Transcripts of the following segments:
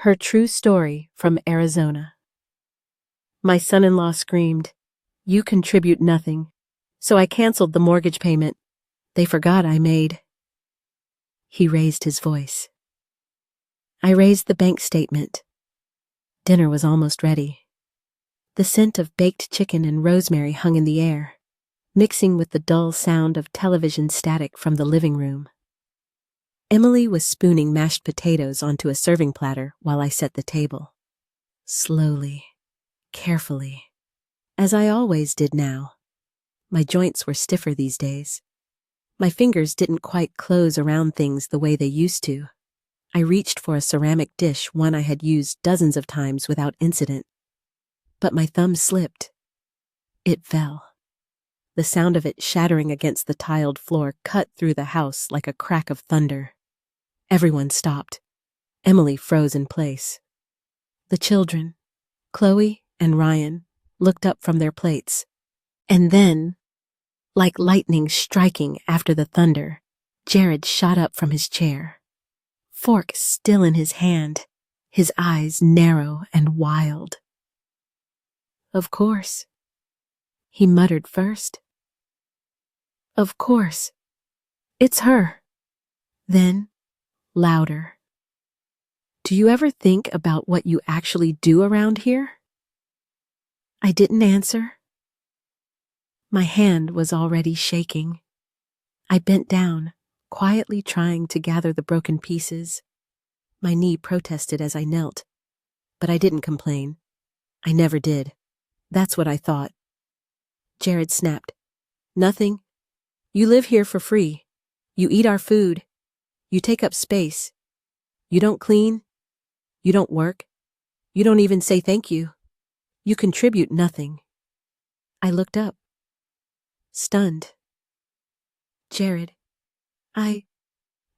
Her true story from Arizona. My son-in-law screamed, "You contribute nothing." So I canceled the mortgage payment they forgot I made. He raised his voice. I raised the bank statement. Dinner was almost ready. The scent of baked chicken and rosemary hung in the air, mixing with the dull sound of television static from the living room. Emily was spooning mashed potatoes onto a serving platter while I set the table. Slowly, carefully, as I always did now. My joints were stiffer these days. My fingers didn't quite close around things the way they used to. I reached for a ceramic dish, one I had used dozens of times without incident. But my thumb slipped. It fell. The sound of it shattering against the tiled floor cut through the house like a crack of thunder. Everyone stopped. Emily froze in place. The children, Chloe and Ryan, looked up from their plates. And then, like lightning striking after the thunder, Jared shot up from his chair. Fork still in his hand, his eyes narrow and wild. "Of course," he muttered first. "Of course. It's her." Then, louder. "Do you ever think about what you actually do around here?" I didn't answer. My hand was already shaking. I bent down, quietly trying to gather the broken pieces. My knee protested as I knelt, but I didn't complain. I never did. That's what I thought. Jared snapped. "Nothing. You live here for free. You eat our food. You take up space. You don't clean. You don't work. You don't even say thank you. You contribute nothing." I looked up, stunned. "Jared,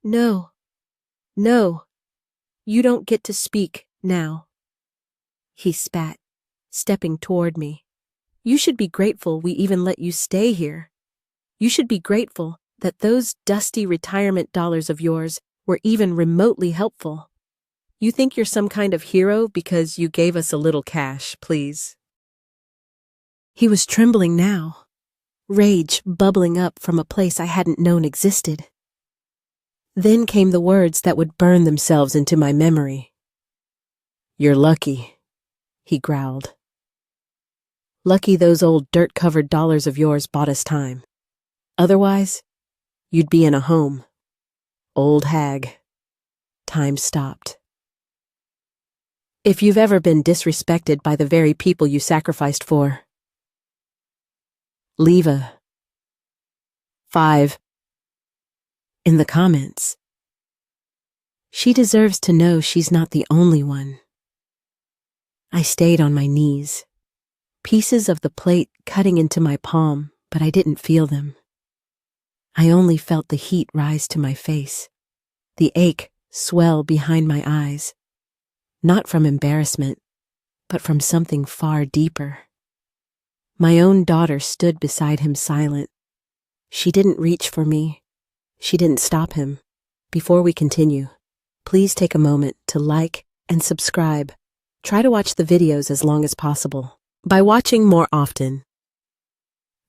No, you don't get to speak now." He spat, stepping toward me. "You should be grateful we even let you stay here. You should be grateful that those dusty retirement dollars of yours were even remotely helpful. You think you're some kind of hero because you gave us a little cash, please." He was trembling now, rage bubbling up from a place I hadn't known existed. Then came the words that would burn themselves into my memory. "You're lucky," he growled. "Lucky those old dirt-covered dollars of yours bought us time. Otherwise, you'd be in a home. Old hag." Time stopped. "If you've ever been disrespected by the very people you sacrificed for, leave a 5 in the comments. She deserves to know she's not the only one." I stayed on my knees, pieces of the plate cutting into my palm, but I didn't feel them. I only felt the heat rise to my face, the ache swell behind my eyes, not from embarrassment, but from something far deeper. My own daughter stood beside him silent. She didn't reach for me. She didn't stop him. Before we continue, please take a moment to like and subscribe. Try to watch the videos as long as possible. By watching more often,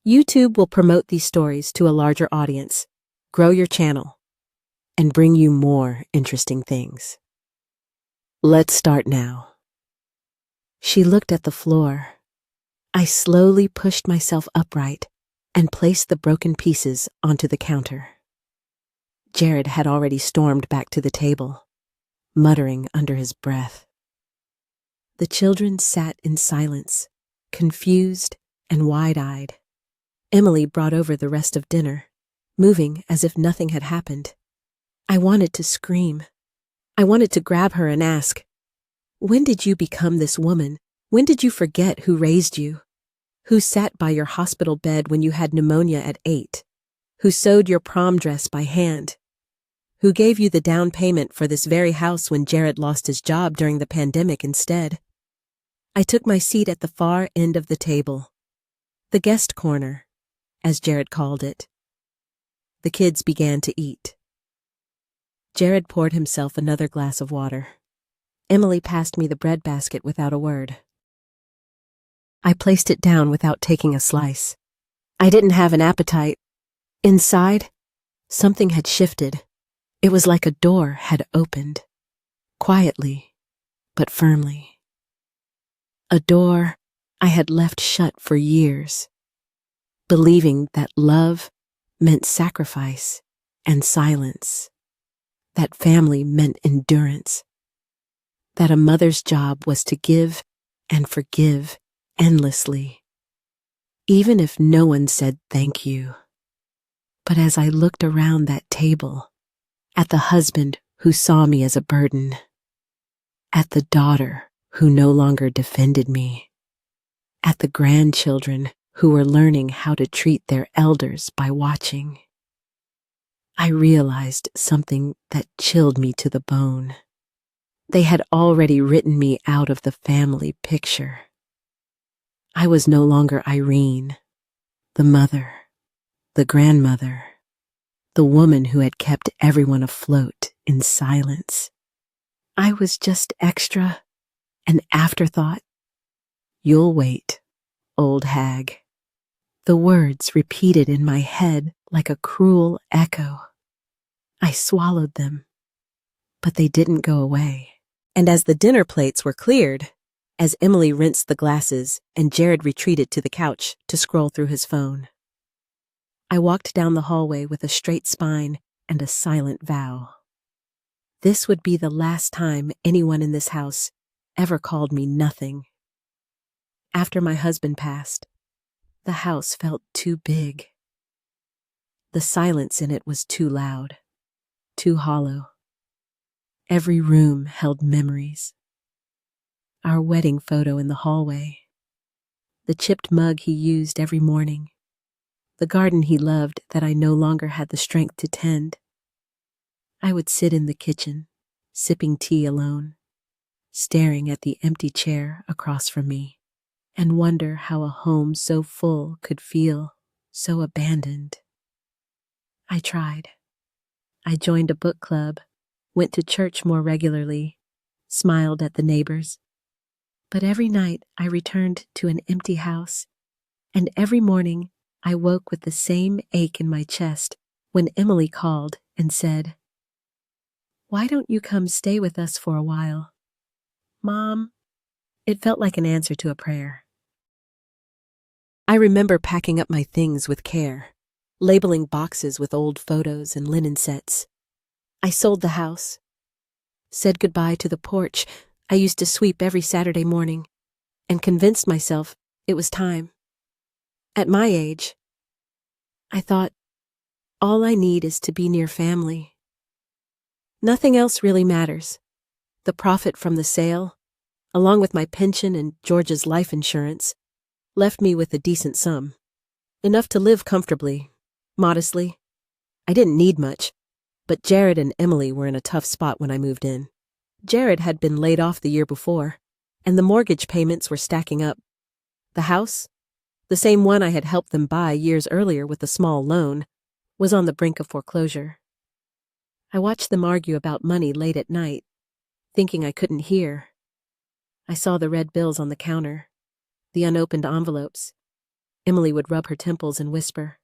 YouTube will promote these stories to a larger audience, grow your channel, and bring you more interesting things. Let's start now. She looked at the floor. I slowly pushed myself upright and placed the broken pieces onto the counter. Jared had already stormed back to the table, muttering under his breath. The children sat in silence, confused and wide-eyed. Emily brought over the rest of dinner, moving as if nothing had happened. I wanted to scream. I wanted to grab her and ask, "When did you become this woman? When did you forget who raised you? Who sat by your hospital bed when you had pneumonia at 8? Who sewed your prom dress by hand? Who gave you the down payment for this very house when Jared lost his job during the pandemic instead?" I took my seat at the far end of the table, the guest corner, as Jared called it. The kids began to eat. Jared poured himself another glass of water. Emily passed me the bread basket without a word. I placed it down without taking a slice. I didn't have an appetite. Inside, something had shifted. It was like a door had opened, quietly, but firmly. A door I had left shut for years, believing that love meant sacrifice and silence, that family meant endurance, that a mother's job was to give and forgive endlessly, even if no one said thank you. But as I looked around that table, at the husband who saw me as a burden, at the daughter who no longer defended me, at the grandchildren who were learning how to treat their elders by watching, I realized something that chilled me to the bone. They had already written me out of the family picture. I was no longer Irene, the mother, the grandmother, the woman who had kept everyone afloat in silence. I was just extra, an afterthought. You'll wait, old hag. The words repeated in my head like a cruel echo. I swallowed them, but they didn't go away. And as the dinner plates were cleared, as Emily rinsed the glasses and Jared retreated to the couch to scroll through his phone, I walked down the hallway with a straight spine and a silent vow. This would be the last time anyone in this house ever called me nothing. After my husband passed, the house felt too big. The silence in it was too loud, too hollow. Every room held memories. Our wedding photo in the hallway, the chipped mug he used every morning, the garden he loved that I no longer had the strength to tend. I would sit in the kitchen, sipping tea alone, staring at the empty chair across from me, and wonder how a home so full could feel so abandoned. I tried. I joined a book club, went to church more regularly, smiled at the neighbors. But every night I returned to an empty house, and every morning I woke with the same ache in my chest when Emily called and said, "Why don't you come stay with us for a while?" "Mom." It felt like an answer to a prayer. I remember packing up my things with care, labeling boxes with old photos and linen sets. I sold the house, said goodbye to the porch I used to sweep every Saturday morning, and convinced myself it was time. At my age, I thought, all I need is to be near family. Nothing else really matters. The profit from the sale, along with my pension and George's life insurance, left me with a decent sum. Enough to live comfortably, modestly. I didn't need much, but Jared and Emily were in a tough spot when I moved in. Jared had been laid off the year before, and the mortgage payments were stacking up. The house, the same one I had helped them buy years earlier with a small loan, was on the brink of foreclosure. I watched them argue about money late at night, thinking I couldn't hear. I saw the red bills on the counter, the unopened envelopes. Emily would rub her temples and whisper,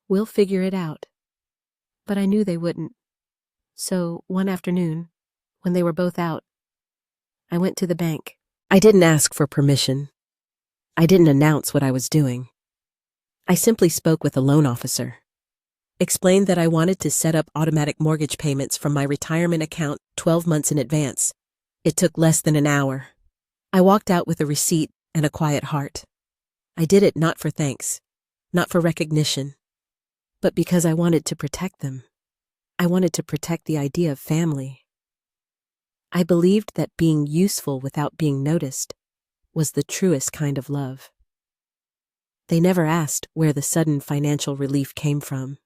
"We'll figure it out." But I knew they wouldn't. So one afternoon, when they were both out, I went to the bank. I didn't ask for permission. I didn't announce what I was doing. I simply spoke with a loan officer, explained that I wanted to set up automatic mortgage payments from my retirement account 12 months in advance. It took less than an hour. I walked out with a receipt and a quiet heart. I did it not for thanks, not for recognition, but because I wanted to protect them. I wanted to protect the idea of family. I believed that being useful without being noticed was the truest kind of love. They never asked where the sudden financial relief came from.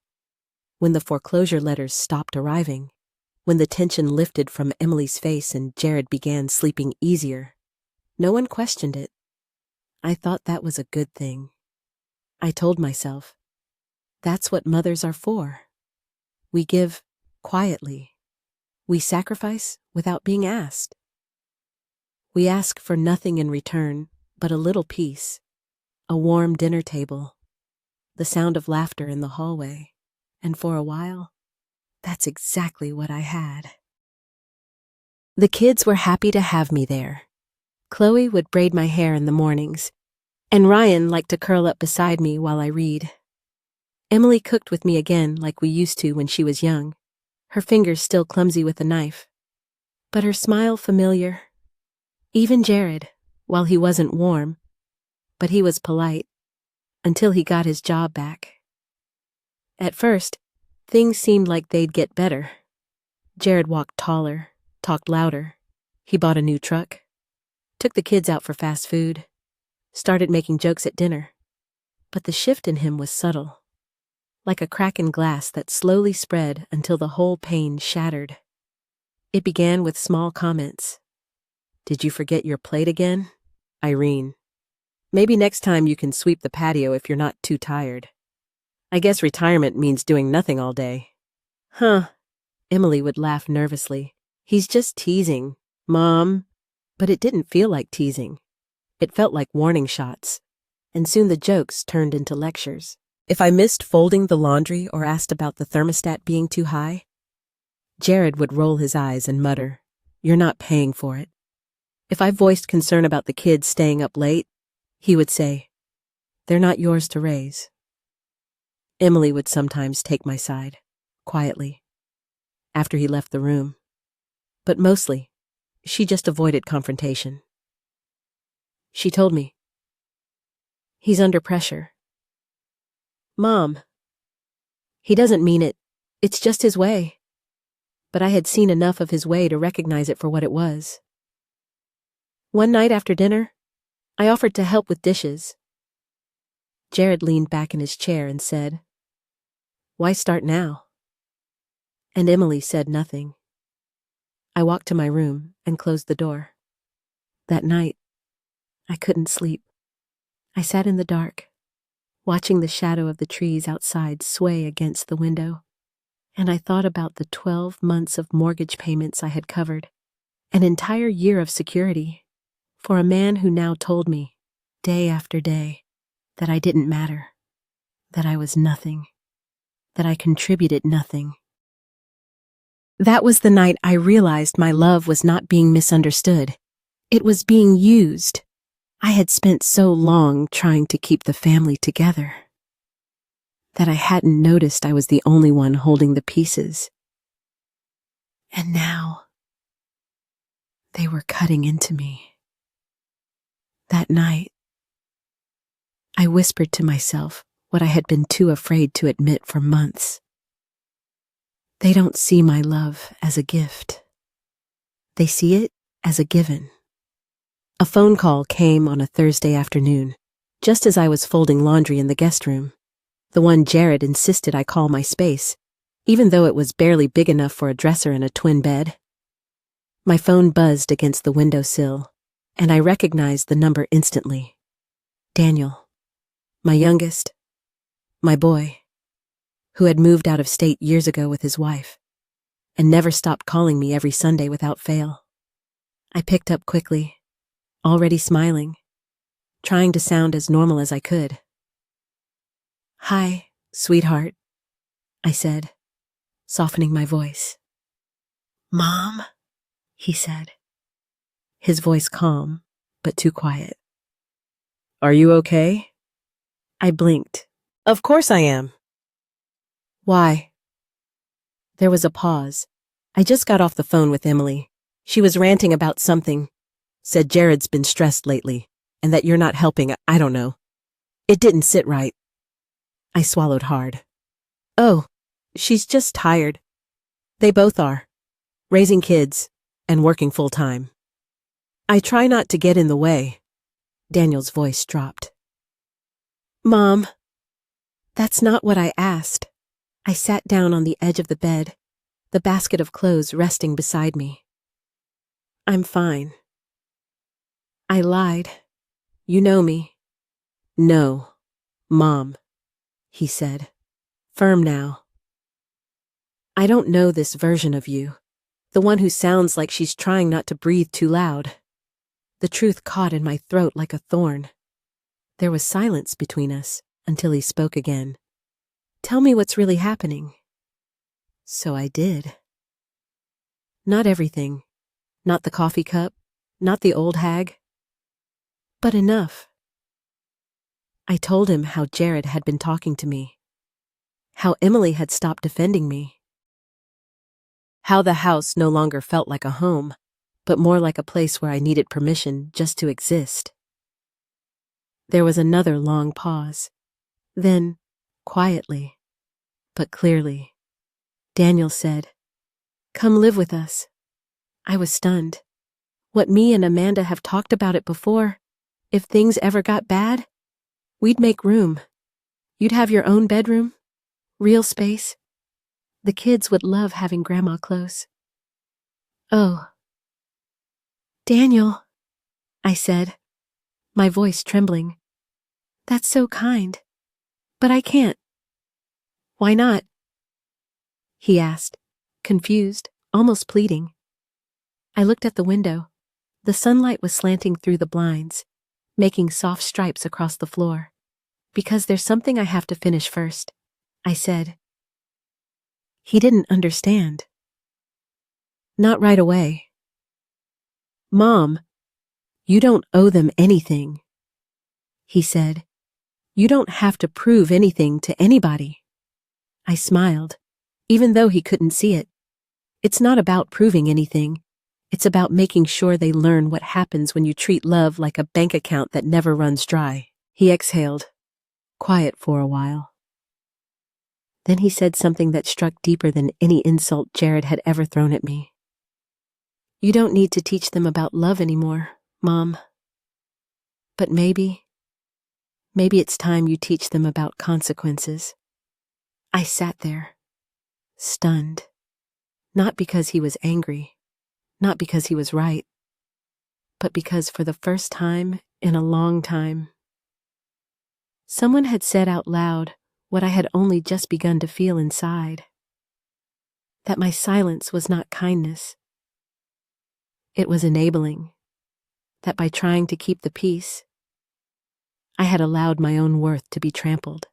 When the foreclosure letters stopped arriving, when the tension lifted from Emily's face and Jared began sleeping easier, no one questioned it. I thought that was a good thing. I told myself, that's what mothers are for. We give quietly, We sacrifice without being asked. We ask for nothing in return but a little peace, a warm dinner table, the sound of laughter in the hallway, and for a while, that's exactly what I had. The kids were happy to have me there. Chloe would braid my hair in the mornings, and Ryan liked to curl up beside me while I read. Emily cooked with me again like we used to when she was young, her fingers still clumsy with a knife, but her smile familiar. Even Jared, while he wasn't warm, but he was polite, until he got his job back. At first, things seemed like they'd get better. Jared walked taller, talked louder. He bought a new truck, took the kids out for fast food, started making jokes at dinner. But the shift in him was subtle, like a crack in glass that slowly spread until the whole pane shattered. It began with small comments. "Did you forget your plate again? Irene. Maybe next time you can sweep the patio if you're not too tired. I guess retirement means doing nothing all day." "Huh." Emily would laugh nervously. "He's just teasing, Mom." But it didn't feel like teasing. It felt like warning shots. And soon the jokes turned into lectures. If I missed folding the laundry or asked about the thermostat being too high, Jared would roll his eyes and mutter, "You're not paying for it." If I voiced concern about the kids staying up late, he would say, "They're not yours to raise." Emily would sometimes take my side, quietly, after he left the room. But mostly, she just avoided confrontation. She told me, "He's under pressure." "Mom, he doesn't mean it. It's just his way." But I had seen enough of his way to recognize it for what it was. One night after dinner, I offered to help with dishes. Jared leaned back in his chair and said, "Why start now?" And Emily said nothing. I walked to my room and closed the door. That night, I couldn't sleep. I sat in the dark, watching the shadow of the trees outside sway against the window, and I thought about the 12 months of mortgage payments I had covered, an entire year of security, for a man who now told me, day after day, that I didn't matter, that I was nothing, that I contributed nothing. That was the night I realized my love was not being misunderstood. It was being used. I had spent so long trying to keep the family together that I hadn't noticed I was the only one holding the pieces. And now, they were cutting into me. That night, I whispered to myself what I had been too afraid to admit for months. They don't see my love as a gift. They see it as a given. A phone call came on a Thursday afternoon, just as I was folding laundry in the guest room, the one Jared insisted I call my space, even though it was barely big enough for a dresser and a twin bed. My phone buzzed against the windowsill, and I recognized the number instantly. Daniel, my youngest, my boy, who had moved out of state years ago with his wife, and never stopped calling me every Sunday without fail. I picked up quickly, already smiling, trying to sound as normal as I could. "Hi, sweetheart," I said, softening my voice. "Mom," he said, his voice calm, but too quiet. "Are you okay?" I blinked. "Of course I am." "Why?" There was a pause. I just got off the phone with Emily. She was ranting about something. Said Jared's been stressed lately, and that you're not helping, I don't know. It didn't sit right. I swallowed hard. "Oh, she's just tired. They both are. Raising kids and working full-time." I try not to get in the way. Daniel's voice dropped. "Mom, that's not what I asked." I sat down on the edge of the bed, the basket of clothes resting beside me. "I'm fine." I lied. "You know me." "No, Mom," he said, firm now. "I don't know this version of you, The one who sounds like she's trying not to breathe too loud. The truth caught in my throat like a thorn. There was silence between us until he spoke again. Tell me what's really happening. So I did. Not everything. Not the coffee cup. Not the old hag. But enough. I told him how Jared had been talking to me. How Emily had stopped defending me. How the house no longer felt like a home, but more like a place where I needed permission just to exist. There was another long pause. Then, quietly, but clearly, Daniel said, "Come live with us." I was stunned. What me and Amanda have talked about it before. If things ever got bad, we'd make room. You'd have your own bedroom, real space. The kids would love having Grandma close. Oh. Daniel, I said, my voice trembling. That's so kind. But I can't. Why not? He asked, confused, almost pleading. I looked at the window. The sunlight was slanting through the blinds, making soft stripes across the floor. Because there's something I have to finish first, I said. He didn't understand. Not right away. Mom, you don't owe them anything, he said. You don't have to prove anything to anybody. I smiled, even though he couldn't see it. It's not about proving anything. It's about making sure they learn what happens when you treat love like a bank account that never runs dry. He exhaled, quiet for a while. Then he said something that struck deeper than any insult Jared had ever thrown at me. You don't need to teach them about love anymore, Mom. But maybe it's time you teach them about consequences. I sat there, stunned. Not because he was angry, not because he was right, but because for the first time in a long time, someone had said out loud what I had only just begun to feel inside. That my silence was not kindness. It was enabling. That by trying to keep the peace, I had allowed my own worth to be trampled.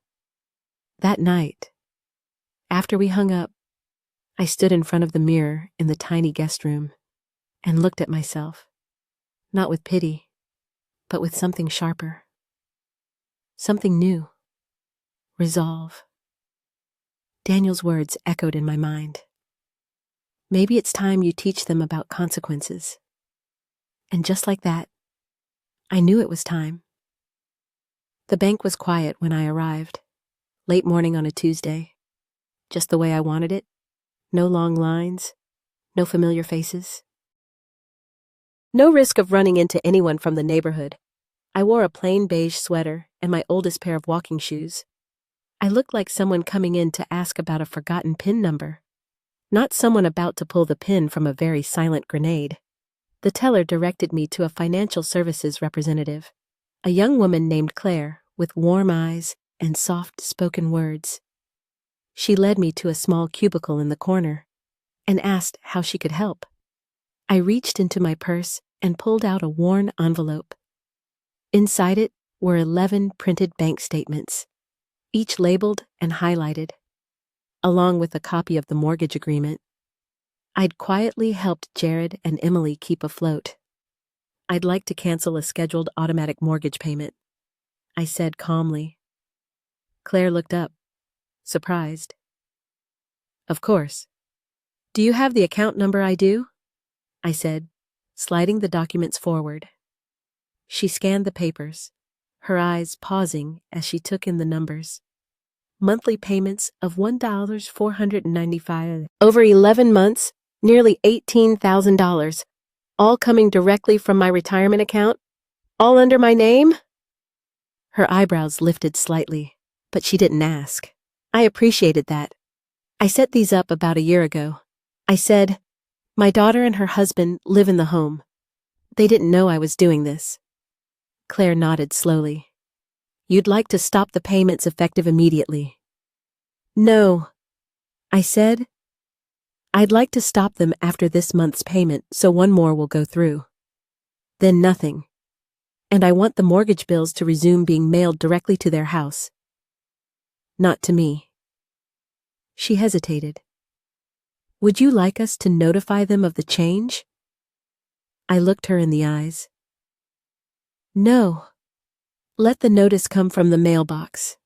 That night, after we hung up, I stood in front of the mirror in the tiny guest room and looked at myself, not with pity, but with something sharper. Something new. Resolve. Daniel's words echoed in my mind. Maybe it's time you teach them about consequences. And just like that, I knew it was time. The bank was quiet when I arrived, late morning on a Tuesday, just the way I wanted it. No long lines, no familiar faces. No risk of running into anyone from the neighborhood. I wore a plain beige sweater and my oldest pair of walking shoes. I looked like someone coming in to ask about a forgotten PIN number, not someone about to pull the pin from a very silent grenade. The teller directed me to a financial services representative, a young woman named Claire with warm eyes and soft-spoken words. She led me to a small cubicle in the corner and asked how she could help. I reached into my purse and pulled out a worn envelope. Inside it were 11 printed bank statements, each labeled and highlighted, along with a copy of the mortgage agreement. I'd quietly helped Jared and Emily keep afloat. I'd like to cancel a scheduled automatic mortgage payment, I said calmly. Claire looked up, surprised. Of course. Do you have the account number I do? I said, sliding the documents forward. She scanned the papers, her eyes pausing as she took in the numbers. Monthly payments of $1,495 over 11 months, nearly $18,000, all coming directly from my retirement account, all under my name? Her eyebrows lifted slightly, but she didn't ask. I appreciated that. I set these up about a year ago. I said, my daughter and her husband live in the home. They didn't know I was doing this. Claire nodded slowly. You'd like to stop the payments effective immediately. No, I said. I'd like to stop them after this month's payment so one more will go through. Then nothing. And I want the mortgage bills to resume being mailed directly to their house. Not to me. She hesitated. Would you like us to notify them of the change? I looked her in the eyes. No. Let the notice come from the mailbox.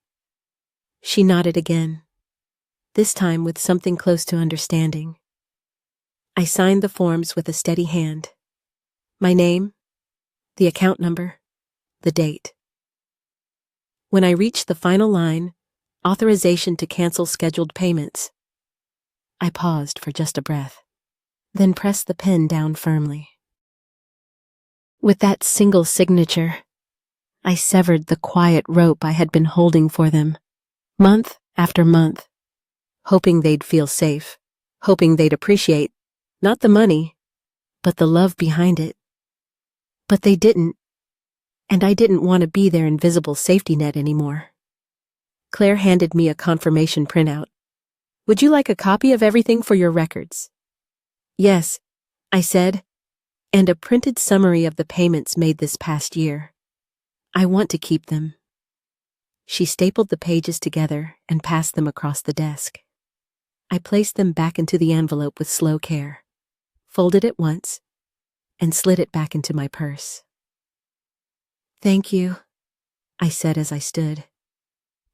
She nodded again, this time with something close to understanding. I signed the forms with a steady hand. My name, the account number, the date. When I reached the final line, authorization to cancel scheduled payments, I paused for just a breath, then pressed the pen down firmly. With that single signature, I severed the quiet rope I had been holding for them, month after month, hoping they'd feel safe, hoping they'd appreciate, not the money, but the love behind it. But they didn't, and I didn't want to be their invisible safety net anymore. Claire handed me a confirmation printout. Would you like a copy of everything for your records? Yes, I said, and a printed summary of the payments made this past year. I want to keep them. She stapled the pages together and passed them across the desk. I placed them back into the envelope with slow care, folded it once, and slid it back into my purse. Thank you, I said as I stood.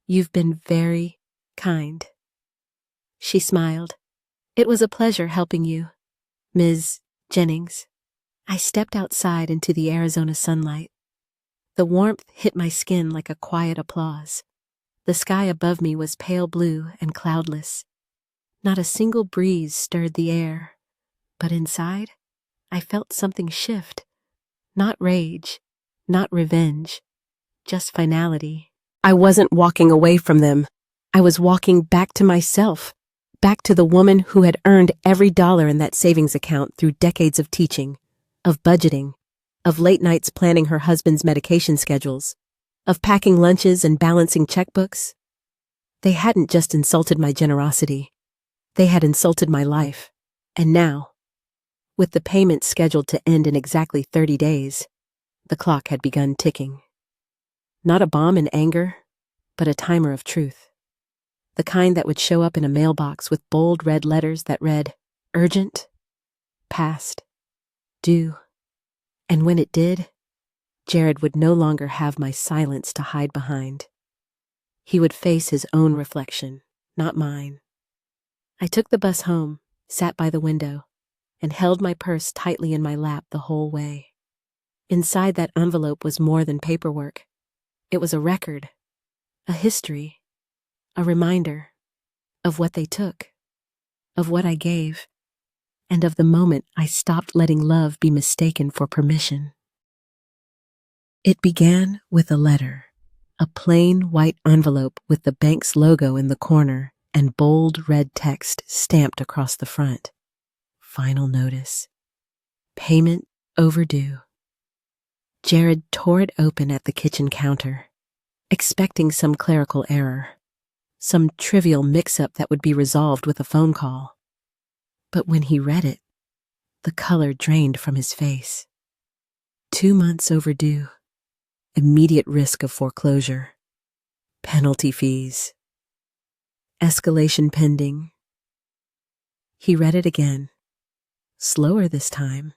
You've been very kind. She smiled. It was a pleasure helping you, Ms. Jennings. I stepped outside into the Arizona sunlight. The warmth hit my skin like a quiet applause. The sky above me was pale blue and cloudless. Not a single breeze stirred the air, but inside, I felt something shift. Not rage, not revenge, just finality. I wasn't walking away from them. I was walking back to myself, back to the woman who had earned every dollar in that savings account through decades of teaching, of budgeting, of late nights planning her husband's medication schedules, of packing lunches and balancing checkbooks. They hadn't just insulted my generosity. They had insulted my life. And now, with the payment scheduled to end in exactly 30 days, the clock had begun ticking. Not a bomb in anger, but a timer of truth. The kind that would show up in a mailbox with bold red letters that read, urgent, past, due. And when it did, Jared would no longer have my silence to hide behind. He would face his own reflection, not mine. I took the bus home, sat by the window, and held my purse tightly in my lap the whole way. Inside that envelope was more than paperwork. It was a record, a history, a reminder of what they took, of what I gave, and of the moment I stopped letting love be mistaken for permission. It began with a letter, a plain white envelope with the bank's logo in the corner and bold red text stamped across the front. Final notice. Payment overdue. Jared tore it open at the kitchen counter, expecting some clerical error, some trivial mix-up that would be resolved with a phone call. But when he read it, the color drained from his face. 2 months overdue. Immediate risk of foreclosure. Penalty fees. Escalation pending. He read it again, slower this time.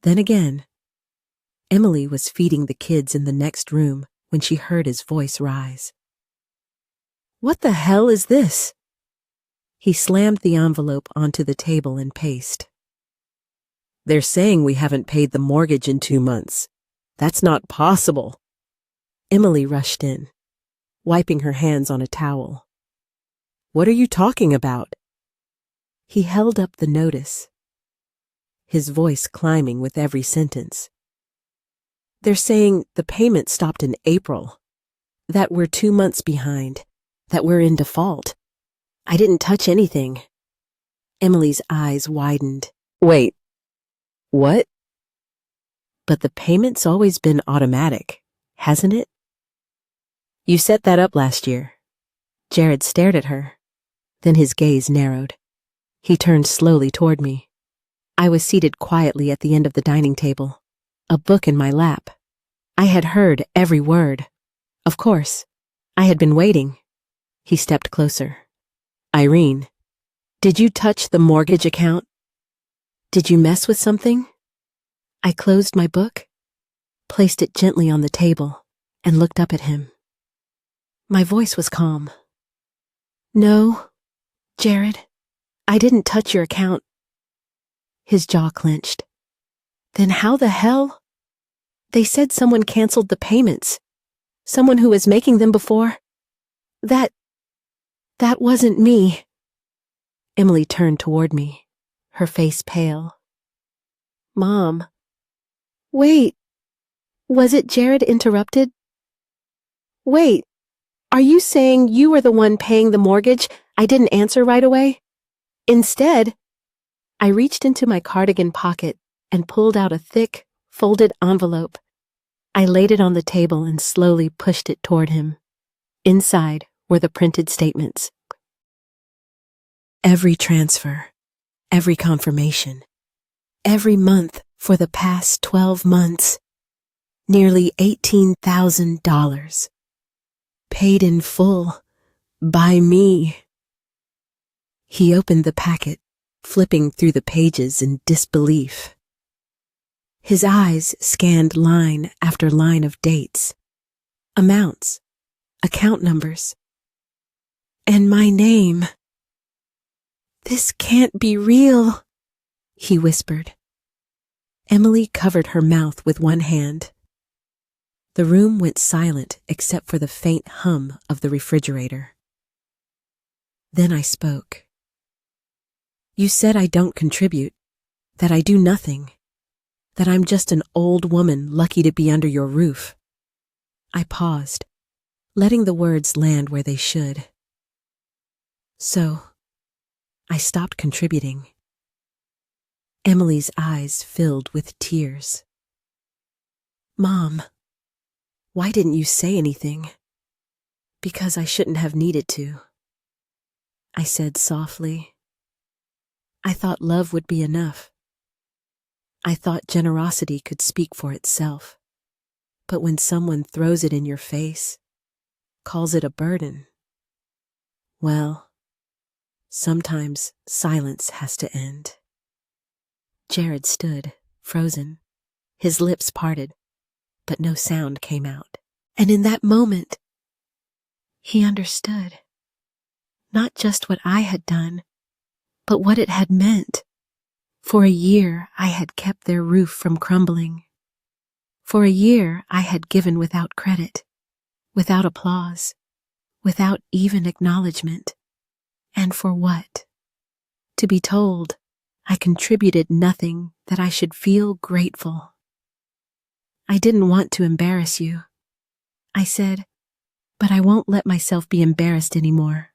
Then again. Emily was feeding the kids in the next room when she heard his voice rise. What the hell is this? He slammed the envelope onto the table and paced. They're saying we haven't paid the mortgage in 2 months. That's not possible. Emily rushed in, wiping her hands on a towel. What are you talking about? He held up the notice, his voice climbing with every sentence. They're saying the payment stopped in April, that we're 2 months behind, that we're in default. I didn't touch anything. Emily's eyes widened. Wait, what? But the payment's always been automatic, hasn't it? You set that up last year. Jared stared at her. Then his gaze narrowed. He turned slowly toward me. I was seated quietly at the end of the dining table, a book in my lap. I had heard every word. Of course, I had been waiting. He stepped closer. Irene, did you touch the mortgage account? Did you mess with something? I closed my book, placed it gently on the table, and looked up at him. My voice was calm. No, Jared, I didn't touch your account. His jaw clenched. Then how the hell? They said someone canceled the payments. Someone who was making them before. That wasn't me. Emily turned toward me, her face pale. Mom. Wait. Was it Jared interrupted? Wait. Are you saying you were the one paying the mortgage? I didn't answer right away? Instead, I reached into my cardigan pocket and pulled out a thick, folded envelope. I laid it on the table and slowly pushed it toward him. Inside were the printed statements. Every transfer, every confirmation, every month for the past 12 months, nearly $18,000. Paid in full, by me. He opened the packet, flipping through the pages in disbelief. His eyes scanned line after line of dates, amounts, account numbers, and my name. This can't be real, he whispered. Emily covered her mouth with one hand. The room went silent except for the faint hum of the refrigerator. Then I spoke. You said I don't contribute, that I do nothing, that I'm just an old woman lucky to be under your roof. I paused, letting the words land where they should. So, I stopped contributing. Emily's eyes filled with tears. Mom, why didn't you say anything? Because I shouldn't have needed to. I said softly. I thought love would be enough. I thought generosity could speak for itself. But when someone throws it in your face, calls it a burden, well, sometimes silence has to end. Jared stood, frozen, his lips parted, but no sound came out. And in that moment, he understood. Not just what I had done, but what it had meant. For a year, I had kept their roof from crumbling. For a year, I had given without credit, without applause, without even acknowledgement. And for what? To be told I contributed nothing that I should feel grateful. I didn't want to embarrass you. I said, but I won't let myself be embarrassed anymore.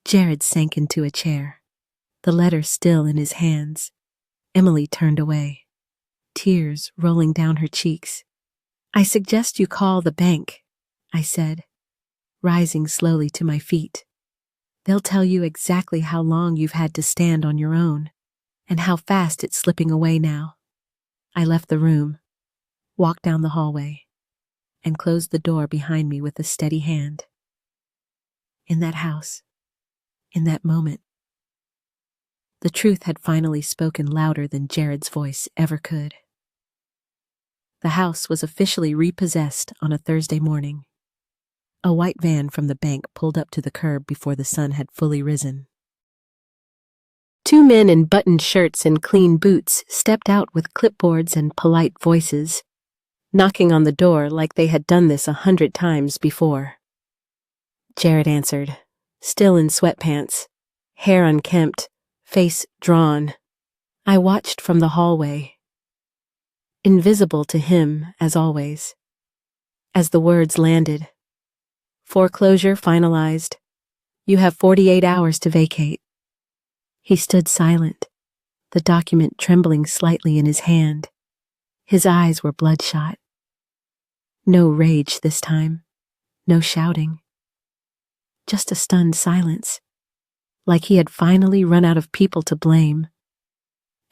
Jared sank into a chair, the letter still in his hands. Emily turned away, tears rolling down her cheeks. I suggest you call the bank, I said, rising slowly to my feet. They'll tell you exactly how long you've had to stand on your own, and how fast it's slipping away now. I left the room, walked down the hallway, and closed the door behind me with a steady hand. In that house, in that moment, the truth had finally spoken louder than Jared's voice ever could. The house was officially repossessed on a Thursday morning. A white van from the bank pulled up to the curb before the sun had fully risen. Two men in buttoned shirts and clean boots stepped out with clipboards and polite voices, knocking on the door like they had done this 100 times before. Jared answered, still in sweatpants, hair unkempt, face drawn. I watched from the hallway, invisible to him as always. As the words landed, foreclosure finalized. You have 48 hours to vacate. He stood silent, the document trembling slightly in his hand. His eyes were bloodshot. No rage this time, no shouting. Just a stunned silence, like he had finally run out of people to blame.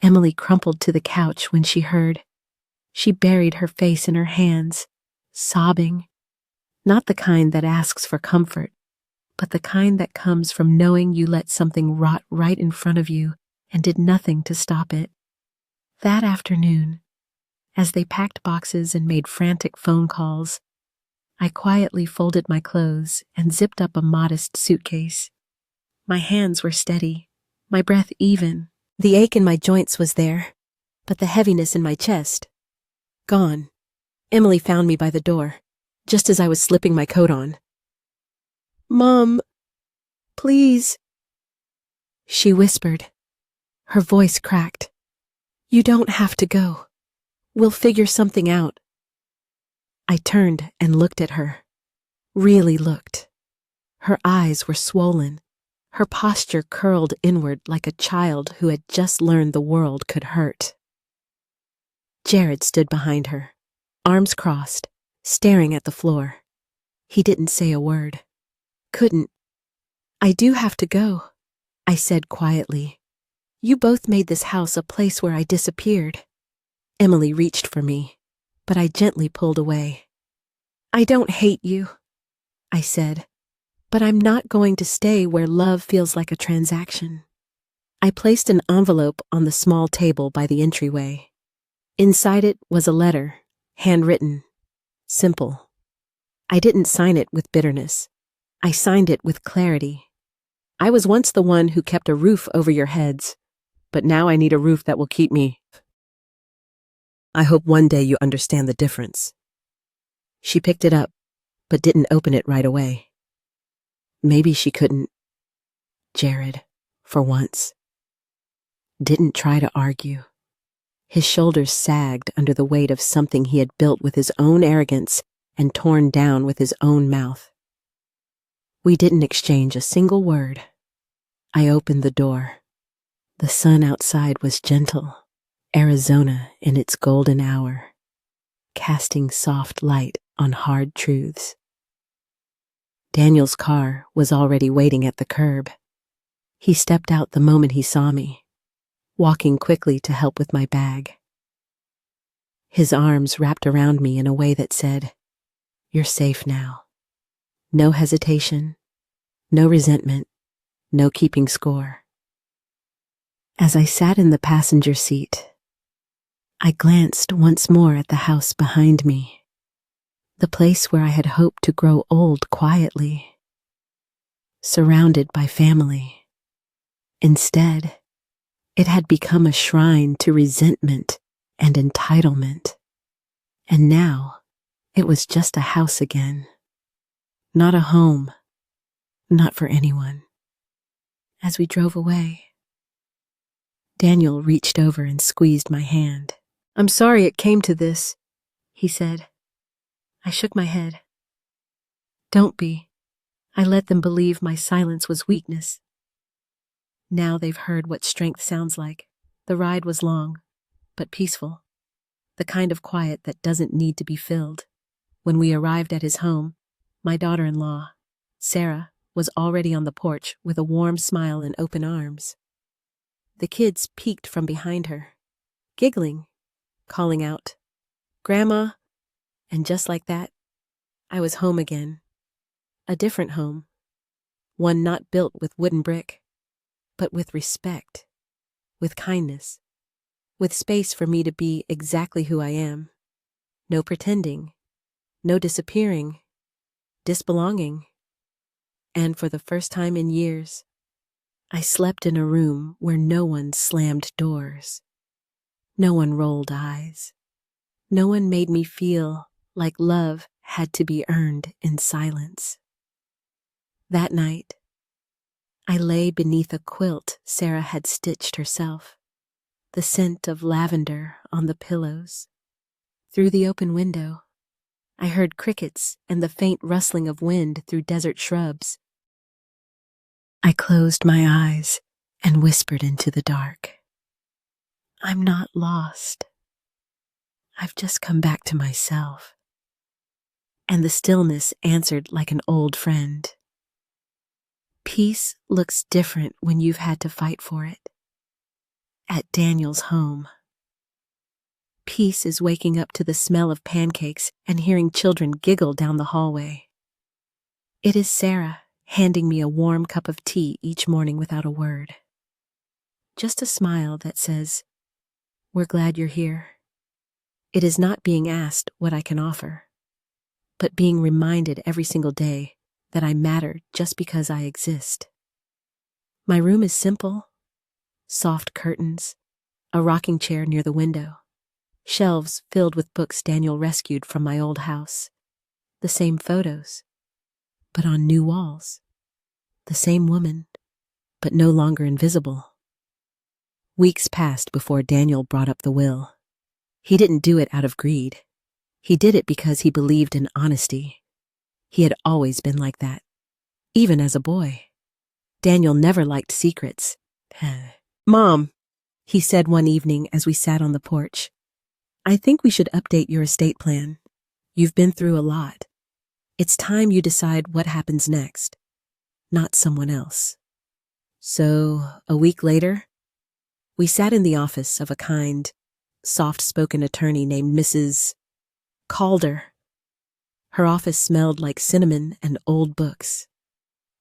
Emily crumpled to the couch when she heard. She buried her face in her hands, sobbing. Not the kind that asks for comfort, but the kind that comes from knowing you let something rot right in front of you and did nothing to stop it. That afternoon, as they packed boxes and made frantic phone calls, I quietly folded my clothes and zipped up a modest suitcase. My hands were steady, my breath even. The ache in my joints was there, but the heaviness in my chest, gone. Emily found me by the door, just as I was slipping my coat on. "Mom, please," she whispered. Her voice cracked. "You don't have to go. We'll figure something out." I turned and looked at her. Really looked. Her eyes were swollen. Her posture curled inward like a child who had just learned the world could hurt. Jared stood behind her, arms crossed, staring at the floor. He didn't say a word. Couldn't. "I do have to go," I said quietly. "You both made this house a place where I disappeared." Emily reached for me, but I gently pulled away. "I don't hate you," I said, "but I'm not going to stay where love feels like a transaction." I placed an envelope on the small table by the entryway. Inside it was a letter, handwritten, simple. I didn't sign it with bitterness. I signed it with clarity. I was once the one who kept a roof over your heads, but now I need a roof that will keep me. I hope one day you understand the difference. She picked it up, but didn't open it right away. Maybe she couldn't. Jared, for once, didn't try to argue. His shoulders sagged under the weight of something he had built with his own arrogance and torn down with his own mouth. We didn't exchange a single word. I opened the door. The sun outside was gentle, Arizona in its golden hour, casting soft light on hard truths. Daniel's car was already waiting at the curb. He stepped out the moment he saw me, walking quickly to help with my bag. His arms wrapped around me in a way that said, "You're safe now." No hesitation, no resentment, no keeping score. As I sat in the passenger seat, I glanced once more at the house behind me, the place where I had hoped to grow old quietly, surrounded by family. Instead, it had become a shrine to resentment and entitlement. And now, it was just a house again. Not a home. Not for anyone. As we drove away, Daniel reached over and squeezed my hand. "I'm sorry it came to this," he said. I shook my head. "Don't be." I let them believe my silence was weakness. Now they've heard what strength sounds like. The ride was long, but peaceful. The kind of quiet that doesn't need to be filled. When we arrived at his home, my daughter-in-law, Sarah, was already on the porch with a warm smile and open arms. The kids peeked from behind her, giggling, calling out, "Grandma," and just like that, I was home again. A different home. One not built with wooden brick, but with respect, with kindness, with space for me to be exactly who I am. No pretending, no disappearing, disbelonging. And for the first time in years, I slept in a room where no one slammed doors. No one rolled eyes. No one made me feel like love had to be earned in silence. That night, I lay beneath a quilt Sarah had stitched herself, the scent of lavender on the pillows. Through the open window, I heard crickets and the faint rustling of wind through desert shrubs. I closed my eyes and whispered into the dark. I'm not lost. I've just come back to myself. And the stillness answered like an old friend. Peace looks different when you've had to fight for it. At Daniel's home. Peace is waking up to the smell of pancakes and hearing children giggle down the hallway. It is Sarah handing me a warm cup of tea each morning without a word. Just a smile that says, "We're glad you're here." It is not being asked what I can offer, but being reminded every single day that I matter just because I exist. My room is simple: soft curtains, a rocking chair near the window, shelves filled with books Daniel rescued from my old house, the same photos, but on new walls, the same woman, but no longer invisible. Weeks passed before Daniel brought up the will. He didn't do it out of greed. He did it because he believed in honesty. He had always been like that, even as a boy. Daniel never liked secrets. "Mom," he said one evening as we sat on the porch, "I think we should update your estate plan. You've been through a lot. It's time you decide what happens next, not someone else." So, a week later, we sat in the office of a kind, soft-spoken attorney named Mrs. Calder. Her office smelled like cinnamon and old books.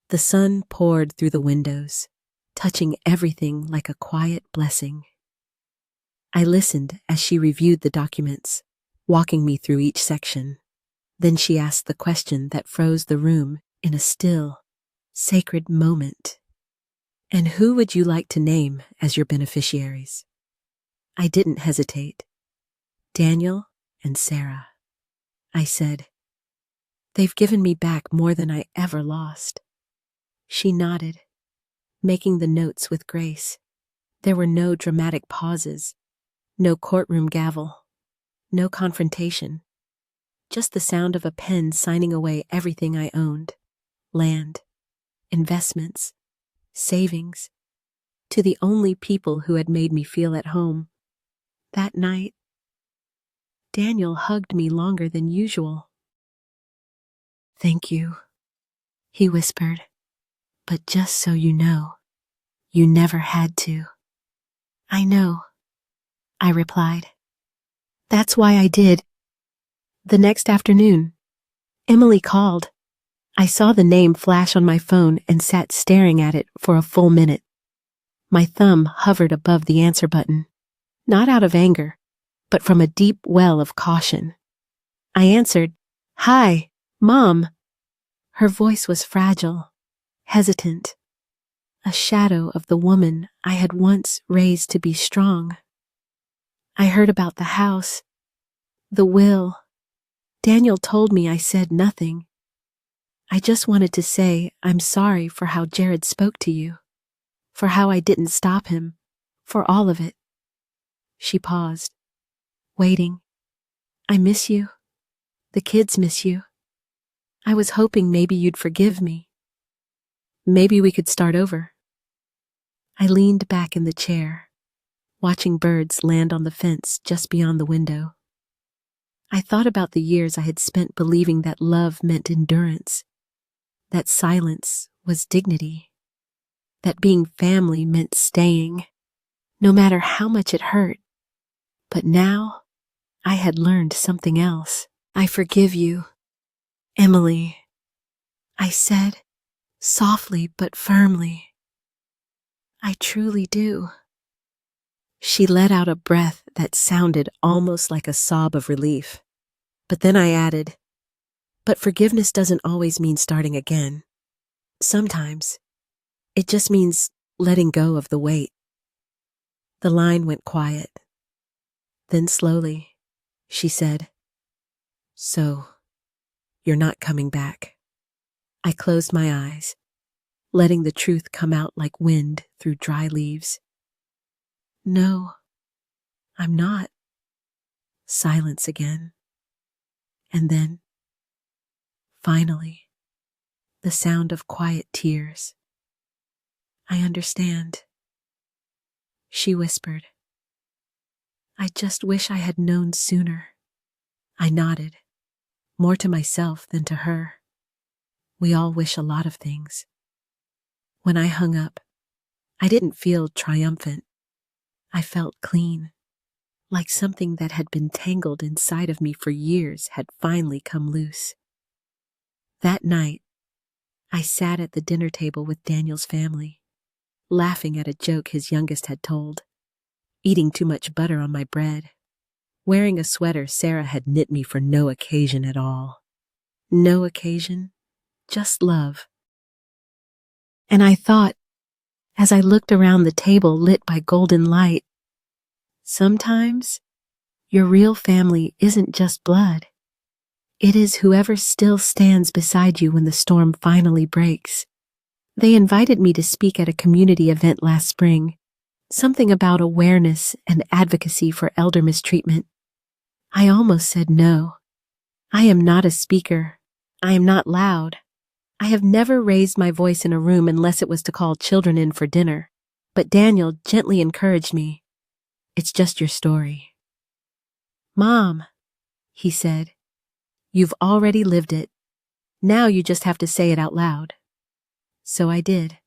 The sun poured through the windows, touching everything like a quiet blessing. I listened as she reviewed the documents, walking me through each section. Then she asked the question that froze the room in a still, sacred moment. "And who would you like to name as your beneficiaries?" I didn't hesitate. "Daniel and Sarah," I said. "They've given me back more than I ever lost." She nodded, making the notes with grace. There were no dramatic pauses, no courtroom gavel, no confrontation, just the sound of a pen signing away everything I owned: land, investments, savings, to the only people who had made me feel at home. That night, Daniel hugged me longer than usual. "Thank you," he whispered, "but just so you know, you never had to." "I know," I replied. "That's why I did." The next afternoon, Emily called. I saw the name flash on my phone and sat staring at it for a full minute. My thumb hovered above the answer button, not out of anger, but from a deep well of caution. I answered, "Hi, Mom." Her voice was fragile, hesitant, a shadow of the woman I had once raised to be strong. "I heard about the house, the will. Daniel told me I said nothing. I just wanted to say I'm sorry for how Jared spoke to you, for how I didn't stop him, for all of it." She paused, waiting. "I miss you. The kids miss you. I was hoping maybe you'd forgive me. Maybe we could start over." I leaned back in the chair, watching birds land on the fence just beyond the window. I thought about the years I had spent believing that love meant endurance, that silence was dignity, that being family meant staying, no matter how much it hurt. But now, I had learned something else. "I forgive you, Emily," I said, softly but firmly. "I truly do." She let out a breath that sounded almost like a sob of relief. But then I added, "But forgiveness doesn't always mean starting again. Sometimes, it just means letting go of the weight." The line went quiet. Then slowly, she said, "So, you're not coming back." I closed my eyes, letting the truth come out like wind through dry leaves. "No, I'm not." Silence again. And then, finally, the sound of quiet tears. "I understand," she whispered. "I just wish I had known sooner." I nodded, more to myself than to her. We all wish a lot of things. When I hung up, I didn't feel triumphant. I felt clean, like something that had been tangled inside of me for years had finally come loose. That night, I sat at the dinner table with Daniel's family, laughing at a joke his youngest had told, eating too much butter on my bread, wearing a sweater Sarah had knit me for no occasion at all. No occasion, just love. And I thought, as I looked around the table lit by golden light, sometimes your real family isn't just blood. It is whoever still stands beside you when the storm finally breaks. They invited me to speak at a community event last spring, something about awareness and advocacy for elder mistreatment. I almost said no. I am not a speaker. I am not loud. I have never raised my voice in a room unless it was to call children in for dinner. But Daniel gently encouraged me. It's just your story. Mom, he said, you've already lived it. Now you just have to say it out loud. So I did.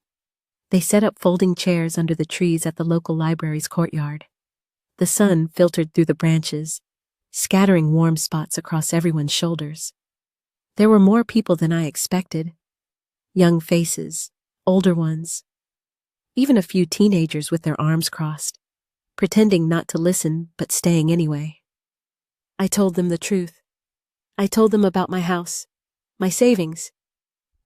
They set up folding chairs under the trees at the local library's courtyard. The sun filtered through the branches, scattering warm spots across everyone's shoulders. There were more people than I expected. Young faces, older ones, even a few teenagers with their arms crossed, pretending not to listen but staying anyway. I told them the truth. I told them about my house, my savings,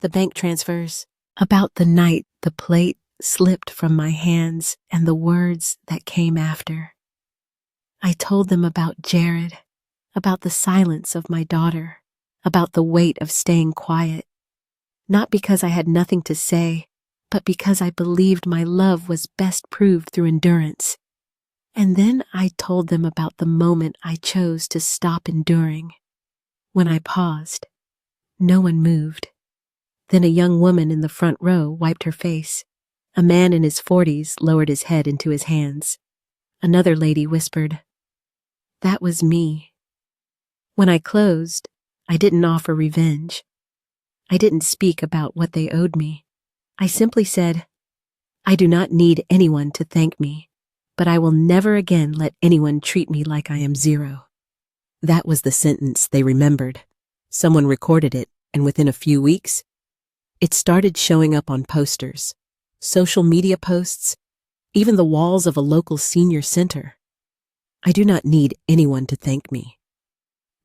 the bank transfers, about the night the plate slipped from my hands and the words that came after. I told them about Jared, about the silence of my daughter, about the weight of staying quiet, not because I had nothing to say, but because I believed my love was best proved through endurance. And then I told them about the moment I chose to stop enduring. When I paused, no one moved. Then a young woman in the front row wiped her face. A man in his 40s lowered his head into his hands. Another lady whispered, "That was me." When I closed, I didn't offer revenge. I didn't speak about what they owed me. I simply said, I do not need anyone to thank me, but I will never again let anyone treat me like I am zero. That was the sentence they remembered. Someone recorded it, and within a few weeks, it started showing up on posters, social media posts, even the walls of a local senior center. I do not need anyone to thank me,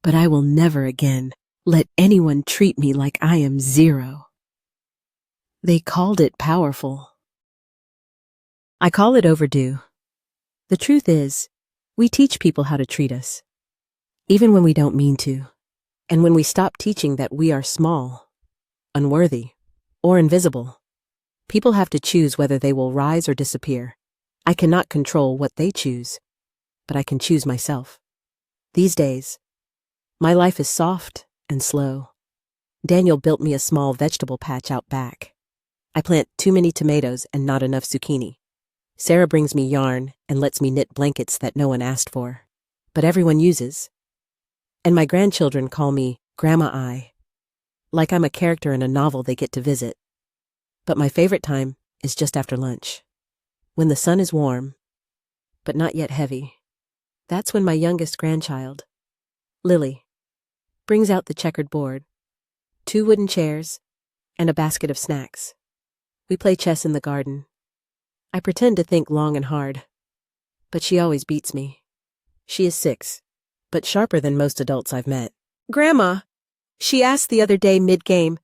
but I will never again let anyone treat me like I am zero. They called it powerful. I call it overdue. The truth is, we teach people how to treat us, even when we don't mean to, and when we stop teaching that we are small, unworthy, or invisible. People have to choose whether they will rise or disappear. I cannot control what they choose, but I can choose myself. These days, my life is soft and slow. Daniel built me a small vegetable patch out back. I plant too many tomatoes and not enough zucchini. Sarah brings me yarn and lets me knit blankets that no one asked for, but everyone uses. And my grandchildren call me Grandma I, like I'm a character in a novel they get to visit. But my favorite time is just after lunch, when the sun is warm, but not yet heavy. That's when my youngest grandchild, Lily, brings out the checkered board, 2 wooden chairs, and a basket of snacks. We play chess in the garden. I pretend to think long and hard, but she always beats me. She is 6, but sharper than most adults I've met. Grandma, she asked the other day mid-game,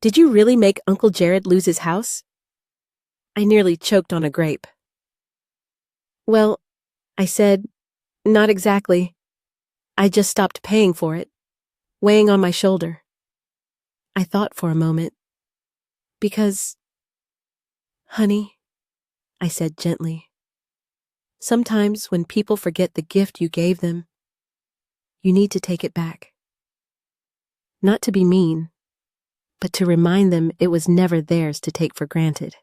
did you really make Uncle Jared lose his house? I nearly choked on a grape. Well, I said, not exactly. I just stopped paying for it, weighing on my shoulder. I thought for a moment. Because, honey, I said gently, sometimes when people forget the gift you gave them, you need to take it back. Not to be mean, but to remind them it was never theirs to take for granted.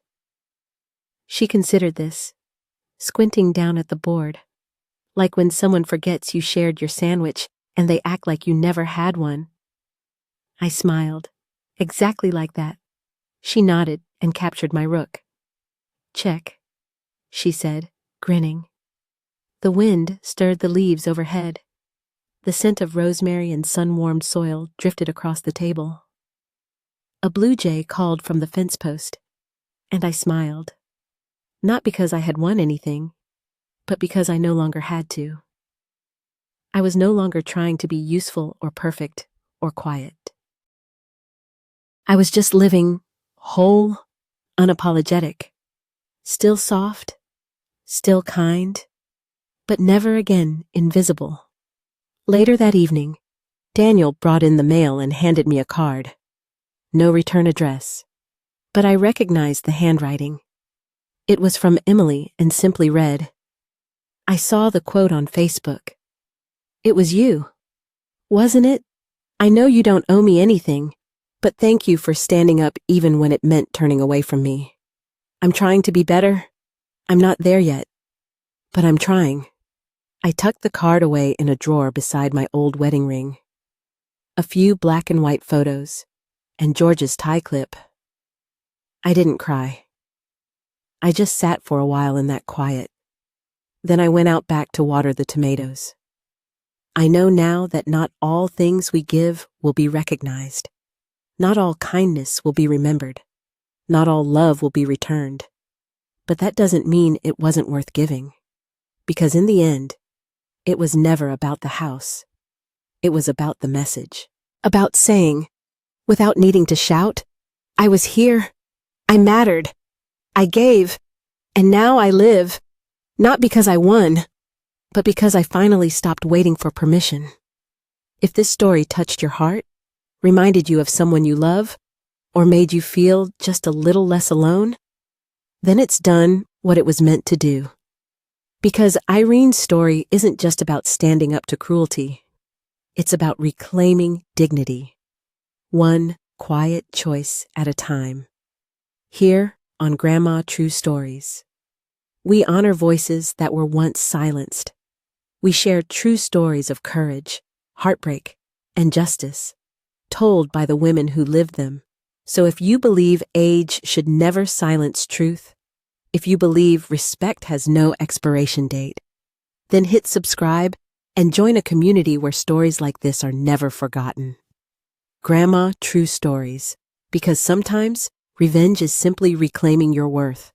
She considered this, squinting down at the board, like when someone forgets you shared your sandwich and they act like you never had one. I smiled, exactly like that. She nodded and captured my rook. Check, she said, grinning. The wind stirred the leaves overhead. The scent of rosemary and sun-warmed soil drifted across the table. A blue jay called from the fence post, and I smiled. Not because I had won anything, but because I no longer had to. I was no longer trying to be useful or perfect or quiet. I was just living whole, unapologetic, still soft, still kind, but never again invisible. Later that evening, Daniel brought in the mail and handed me a card. No return address. But I recognized the handwriting. It was from Emily and simply read, I saw the quote on Facebook. It was you, wasn't it? I know you don't owe me anything, but thank you for standing up even when it meant turning away from me. I'm trying to be better. I'm not there yet, but I'm trying. I tucked the card away in a drawer beside my old wedding ring. A few black and white photos, and George's tie clip. I didn't cry. I just sat for a while in that quiet. Then I went out back to water the tomatoes. I know now that not all things we give will be recognized. Not all kindness will be remembered. Not all love will be returned. But that doesn't mean it wasn't worth giving. Because in the end, it was never about the house. It was about the message. About saying, without needing to shout, I was here. I mattered. I gave. And now I live. Not because I won, but because I finally stopped waiting for permission. If this story touched your heart, reminded you of someone you love, or made you feel just a little less alone, then it's done what it was meant to do. Because Irene's story isn't just about standing up to cruelty. It's about reclaiming dignity. One quiet choice at a time. Here on Grandma True Stories, we honor voices that were once silenced. We share true stories of courage, heartbreak, and justice, told by the women who lived them. So if you believe age should never silence truth, if you believe respect has no expiration date, then hit subscribe and join a community where stories like this are never forgotten. Grandma True Stories, because sometimes revenge is simply reclaiming your worth.